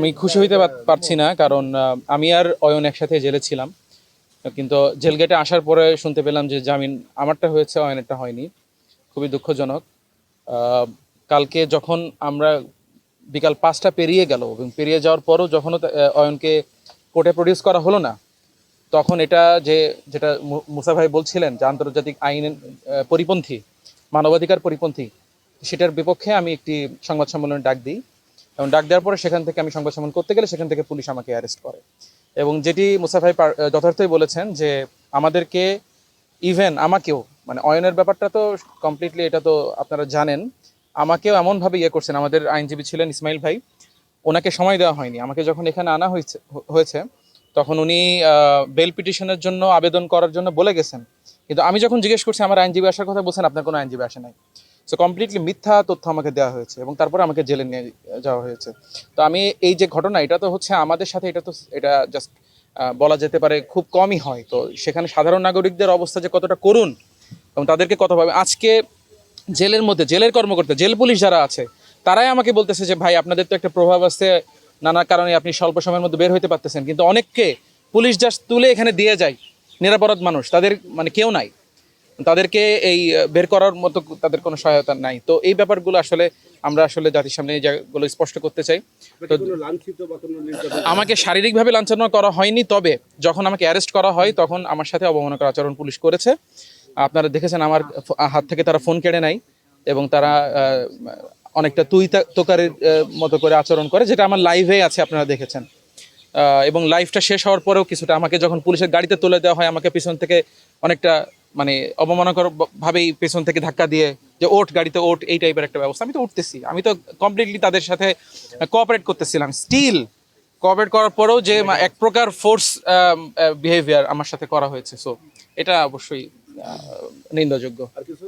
আমি খুশি হইতে পারছি না, কারণ আমি আর অয়ন একসাথে জেলে ছিলাম, কিন্তু জেল গেটে আসার পরে শুনতে পেলাম যে জামিন আমারটা হয়েছে, অয়নেরটা হয়নি। খুবই দুঃখজনক। আহ, কালকে যখন আমরা বিকাল 5টা পেরিয়ে গেল এবং পেরিয়ে যাওয়ার পরও যখনও অয়নকে কোর্টে প্রডিউস করা হলো না, তখন এটা যেটা মুসা ভাই বলছিলেন যে আন্তর্জাতিক আইনের পরিপন্থী, মানবাধিকার পরিপন্থী, সেটার বিপক্ষে আমি একটি সংবাদ সম্মেলনে ডাক দিই। এবং ডাক দেওয়ার পরে সেখান থেকে আমি সংবাদ সম্মেলন করতে গেলে সেখান থেকে পুলিশ আমাকে অ্যারেস্ট করে। এবং যেটি মুসা ভাই যথার্থই বলেছেন যে আমাদেরকে, ইভেন আমাকেও, মানে অয়নের ব্যাপারটা তো কমপ্লিটলি, এটা তো আপনারা জানেন, আমাকেও এমনভাবে ইয়ে করছেন। আমাদের আইনজীবী ছিলেন ইসমাইল ভাই, ওনাকে সময় দেওয়া হয়নি। আমাকে যখন এখানে আনা হয়েছে তখন উনি বেল পিটিশনের জন্য আবেদন করার জন্য বলে গেছেন, কিন্তু আমি যখন জিজ্ঞেস করছি আমার আইনজীবী আসার কথা, বলছেন আপনার কোনো আইনজীবী আসে নাই। সো কমপ্লিটলি মিথ্যা তথ্য আমাকে দেওয়া হয়েছে এবং তারপরে আমাকে জেলে নিয়ে যাওয়া হয়েছে। তো আমি এই যে ঘটনা, এটা তো হচ্ছে আমাদের সাথে, এটা জাস্ট বলা যেতে পারে খুব কমই হয়। তো সেখানে সাধারণ নাগরিকদের অবস্থা যে কতটা করুণ এবং তাদেরকে কতভাবে আজকে জেলের মধ্যে, জেলের কর্মকর্তা, জেল পুলিশ যারা আছে, তারাই আমাকে বলতেছে যে ভাই আপনাদের তো একটা প্রভাব আছে, নানা কারণে আপনি স্বল্প সময়ের মধ্যে বের হইতে পারতেছেন, কিন্তু অনেককে পুলিশ জাস্ট তুলে এখানে দিয়ে যায়, নিরাপরাধ মানুষ, তাদের মানে কেউ নাই, তাদেরকে এই বের করার মতো তাদের কোনো সহায়তা নাই। তো এই ব্যাপারগুলো আসলে আমরা আসলে জাতির সামনে এই জায়গাগুলো স্পষ্ট করতে চাই। তো আমাকে শারীরিকভাবে লাঞ্ছনা করা হয়নি, তবে যখন আমাকে অ্যারেস্ট করা হয় তখন আমার সাথে অবমাননাকর আচরণ পুলিশ করেছে। আপনারা দেখেছেন আমার হাত থেকে তারা ফোন কেড়ে নেয় এবং তারা অনেকটা তুই তোকারের মতো করে আচরণ করে, যেটা আমার লাইভে আছে, আপনারা দেখেছেন। এবং লাইভটা শেষ হওয়ার পরেও কিছুটা আমাকে যখন পুলিশের গাড়িতে তুলে দেওয়া হয়, আমাকে পিছন থেকে অনেকটা মানে অবমাননাকর ভাবেই পেছন থেকে ধাক্কা দিয়ে যে ওঠ গাড়িতে ওঠ, এই টাইপের একটা ব্যবস্থা। আমি তো উঠতেছি, আমি তো কমপ্লিটলি তাদের সাথে কোঅপারেট করতেছিলাম, স্টিল কোঅপারেট করার পরেও যে এক প্রকার ফোর্স বিহেভিয়ার আমার সাথে করা হয়েছে। সো এটা অবশ্যই নিন্দাযোগ্য। আর কিছু